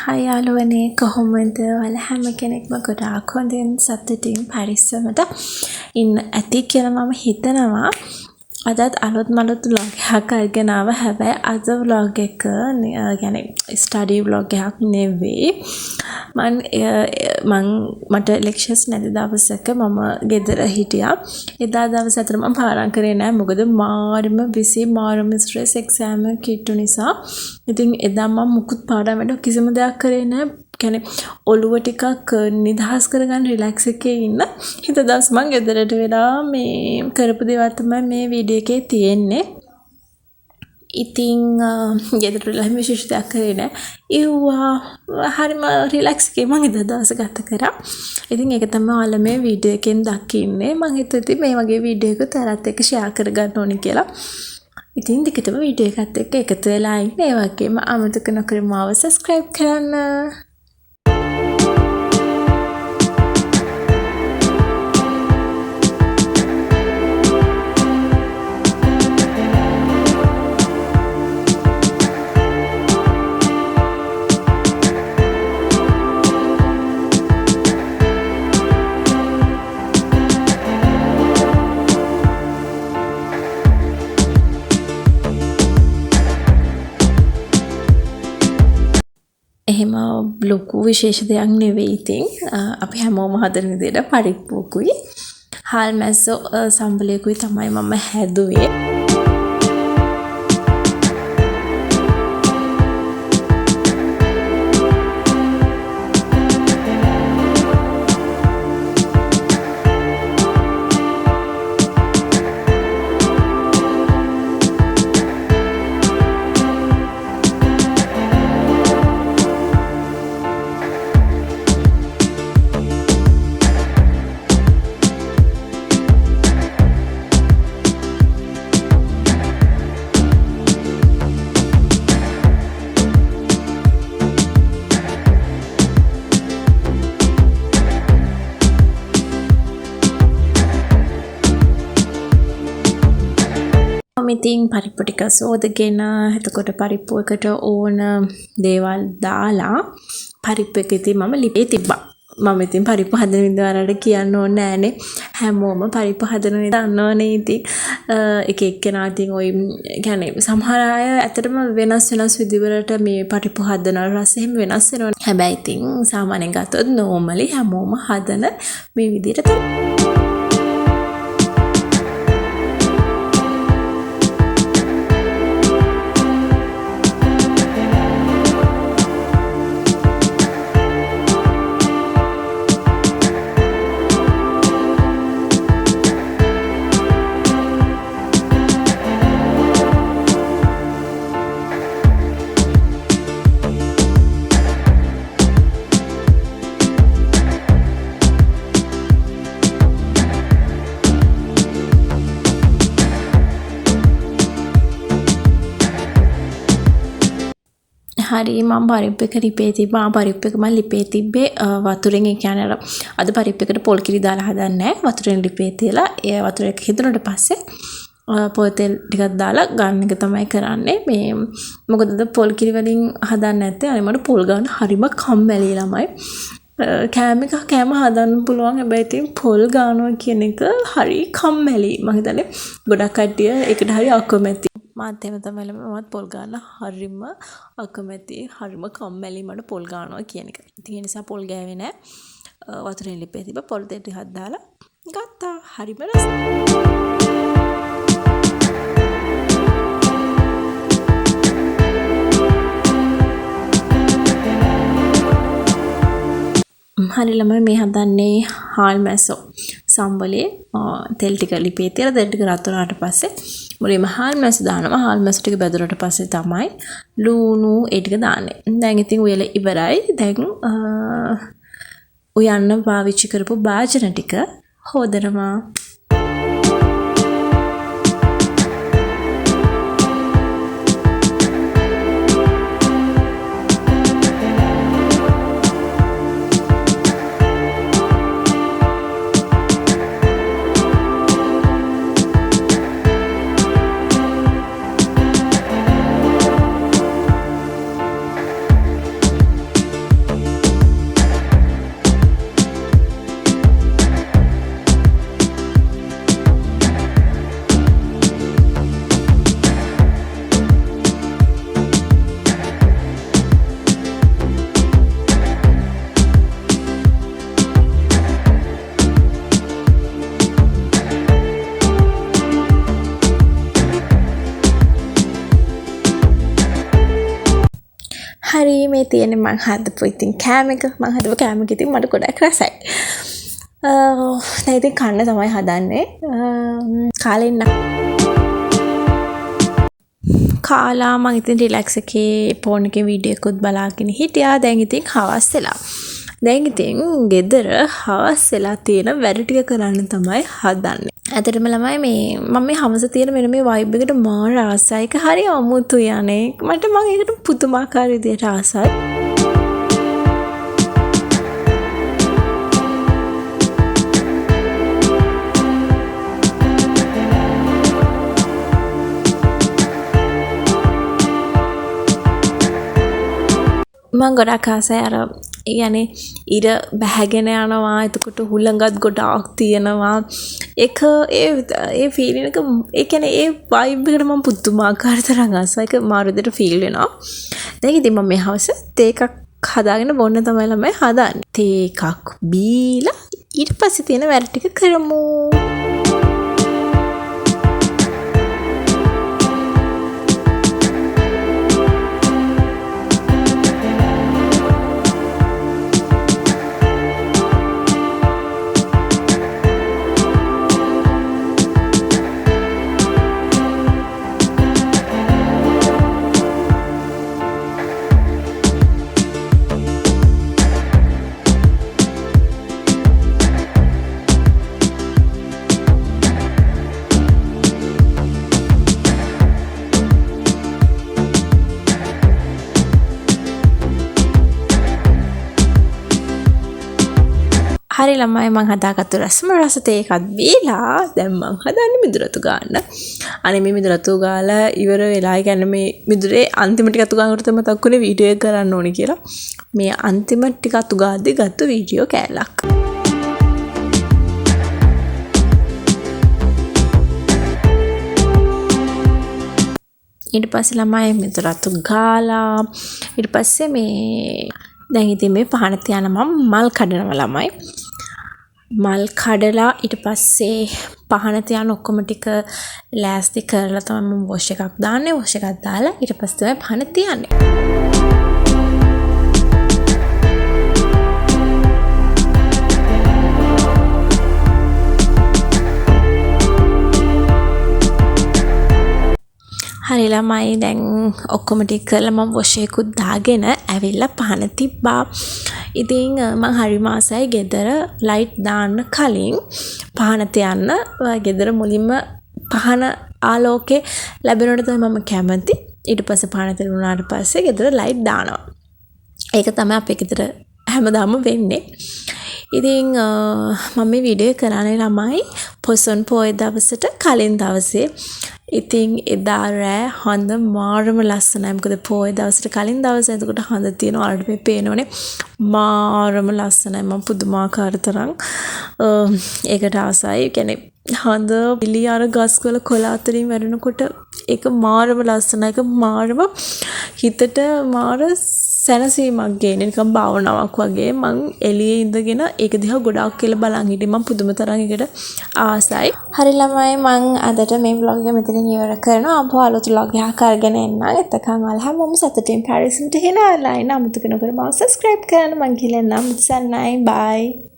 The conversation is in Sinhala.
හයි යාළුවනේ කොහොමද? ඔයාලා හැම කෙනෙක්ම ගොඩාක් හොඳින් සතුටින් පරිස්සමට ඉන්න ඇති කියලා මම හිතනවා. අදත් අලුත් vlog එකක් අරගෙන ආවා. හැබැයි අද vlog එක يعني ස්ටඩි vlog එකක් නෙවෙයි. මට ලෙක්චර්ස් නැති දවසක මම ගෙදර හිටියා. එදා දවස් අතර මම පාඩම් කරේ නැහැ. මොකද මාරම busy මාරම stress exam එක කිට්ටු නිසා. ඉතින් එදා මම මුකුත් පාඩම් වල කිසිම දෙයක් කරේ නැහැ. يعني ඔළුව ටිකක් නිදහස් කරගන්න රිලැක්ස් එකේ ඉන්න. හිත දවස් මම ගෙදරට වෙලා මේ කරපු දේවල් තමයි මේ වීඩියෝ එකේ තියෙන්නේ. ඉතින් ගෙදරට වෙලා විශේෂ දෙයක් කරේ නෑ. ඒවා හරිම රිලැක්ස් එකේ මම ඉද දවස් ගත කරා. ඉතින් ඒක තමයි ඔයාලා මේ වීඩියෝ එකෙන් දකින්නේ. මම හිතුවේ මේ වගේ වීඩියෝ එකක් තරත් එක්ක ෂෙයා කරගන්න ඕනේ කියලා. ඉතින් දිගටම වීඩියෝ එකත් එක්ක එකතු වෙලා ඉන්න. ඒ වගේම අමතක නොකර මාව subscribe කරන්න. එහෙම ලොකු විශේෂ දෙයක් නෙවෙයි. ඉතින් අපි හැමෝම හදන විදිහට පරිප්පුවකුයි හාල් මැස්සෝ සම්බලයකුයි තමයි මම හැදුවේ. ඉතින් පරිප්පු ටික සෝදගෙන එතකොට පරිප්පු එකට ඕන දේවල් දාලා පරිප්පු එක ඉතින් මම ලිපේ තිබ්බා. මම ඉතින් පරිප්පු හදන විදිහට කියන්න ඕනේ නෑනේ. හැමෝම පරිප්පු හදන විදිහ දන්නවනේ. ඉතින් එක එක්කෙනා ඉතින් ওই يعني සමහර අය ඇත්තටම වෙනස් විදිහවලට මේ පරිප්පු හදන රස එහෙම වෙනස් වෙනවා. හැබැයි ඉතින් සාමාන්‍යයෙන් ගත්තොත් normally හැමෝම හදන මේ විදිහට තමයි. හරි මම පරිප්පු එක ලිපේ තිබ්බා. පරිප්පු එක මම ලිපේ තිබ්බේ වතුරෙන්. ඒ කියන්නේ අද පරිප්පු එකට පොල් කිරි දාලා හදන්නේ නැහැ. වතුරෙන් ලිපේ තියලා ඒ වතුර එක හිතුනට පස්සේ පොල් තෙල් ටිකක් දාලා ගන්න එක තමයි කරන්නේ. මේ මොකදද පොල් කිරි වලින් හදන්නේ නැත්තේ අනේ මට පොල් ගන්න හරිම කම්මැලි ළමයි. කෑම හදන්න පුළුවන්. හැබැයි ඉතින් පොල් ගන්නවා කියන එක හරි කම්මැලි. මම හිතන්නේ ගොඩක් කට්ටිය ඒකට හරි අකමැති. මාත් එහෙම තමයි මමත් පොල් ගන්න හරිම අකමැති. හරිම කම්මැලි මට පොල් ගන්නවා කියන එක. ඉතින් ඒ නිසා පොල් ගෑවේ නැහැ. වතුරෙන් ලිපේ තිබ්බ පොල් තෙල් ටිකක් දාලා ගත්තා. හරිම රසයි. හරි ළමයි මේ හදන්නේ හාල් මැස්සෝ සම්බලේ. තෙල් ටික ලිපේ තියලා තෙල් ටික රත් වුණාට පස්සේ මුලින්ම හාල් මැස්සෝ දානවා. හාල් මැස්සෝ ටික බැදුරට පස්සේ තමයි ලුණු ඒ ටික දාන්නේ. දැන් ඉතින් උයලා ඉවරයි. දැන් උයන්න පාවිච්චි කරපු භාජන ටික හොදනවා. හරි මේ තියෙන්නේ මං හදපු ඉතින් කෑම එක. මං හදපු කෑම එක ඉතින් මට ගොඩක් රසයි. දැන් ඉතින් කන්න තමයි හදන්නේ. කාලා මං ඉතින් රිලැක්ස් එකේ ෆෝන් එකේ වීඩියෝ එකකුත් බලාගෙන හිටියා. දැන් ඉතින් හවස් වෙලා. දැන් ඉතින් ගෙදර හවස් වෙලා තියෙන වැඩ ටික කරන්න තමයි හදන්නේ. ඇත්තටම ළමයි මම මේ හවස තියෙන මෙන්න මේ වයිබ් එකට මාර ආසයි. ඒක හරි අමුතුයි අනේ. මම ඒකට පුදුමාකාර විදියට ආසයි. මම ගොඩක් ආසයි අර يعني ඉර බැහැගෙන යනවා. එතකොට හුළඟත් ගොඩාක් තියෙනවා. ඒ ෆීලින් එක ඒ කියන්නේ ඒ වයිබ් එකට මම පුදුමාකාර තරම් ආසයි. ඒක මාරු විදිහට ෆීල් වෙනවා. දැන් ඉතින් මම මේ හවස තේ එකක් හදාගෙන බොන්න තමයි ළමයි හදන්නේ. තේ එකක් බීලා ඊට පස්සේ තියෙන වැඩ ටික කරමු. හරි ළමයි මං හදාගත්තු රසම රස තේ එකක් බීලා දැන් මං හදන්නේ මිදුරතු ගන්න. අනේ මේ මිදුරතු ගාලා ඉවර වෙලා කියන්නේ මේ මිදුරේ අන්තිම ටික අතු ගන්නකොට තමයි මතක්ුනේ වීඩියෝ එක කරන්න ඕනේ කියලා. මේ අන්තිම ටික අතු ගාද්දි ගත්ත වීඩියෝ කෑල්ලක්. ඊට පස්සේ ළමයි මිදුරතු ගාලා ඊට පස්සේ මේ දැන් ඉතින් මේ පහන තියන මම මල් කඩනවා ළමයි. මල් කඩලා ඊට පස්සේ පහන තියන ඔක්කොම ටික ලෑස්ති කරලා තමයි මම වොෂ් එකක් දාන්නේ. වොෂ් එකක් දාලා ඊට පස්සේ තමයි පහන තියන්නේ. හරි ළමයි දැන් ඔක්කොම ටික කරලා මම වොෂ් එකකුත් දාගෙන ඇවිල්ලා පහන තිබ්බා. ඉතින් මම හරි මාසයි ගෙදර ලයිට් දාන්න කලින් පහන තියන්න. ගෙදර මුලින්ම පහන ආලෝකේ ලැබෙනකොට තමයි මම කැමති. ඊට පස්සේ පහන තිරුණාට පස්සේ ගෙදර ලයිට් දානවා. ඒක තමයි අපේ ගෙදර හැමදාම වෙන්නේ. ඉතින් මම මේ වීඩියෝ කරන්නේ ළමයි පොසොන් පොය දවසට කලින් දවසේ. ඉතින් එදා රෑ හඳ මාරම ලස්සනයි. මොකද පොය දවසට කලින් දවසේ එතකොට හඳ තියෙනවා. ඔයාලට මේ පේනවනේ මාරම ලස්සනයි. මම පුදුමාකාර තරම් ඒකට ආසයි. කියන්නේ හඳ පිළි අර ගස්වල කොළ අතරින් වැටෙනකොට ඒක මාරම ලස්සනයි. ඒක මාරම හිතට මාර සැනසීමක් ගේන නිකන් භාවනාවක් වගේ. මං එළියේ ඉඳගෙන ඒක දිහා ගොඩාක් කියලා බලන් හිටියේ. මං පුදුම තරම් ඒකට ආසයි. හරි ළමයි මං අදට මේ vlog එක මෙතනින් ඉවර කරනවා. අපෝ අලුත් vlog එකක් අරගෙන එන්න. එතකන් ඔයාලා හැමෝම සතුටින් පැරිසට හෙනාලා ඉන්න. අමුතු කෙනෙකුට මාව subscribe කරන්න මං කියලා නම් සන්නයි. bye.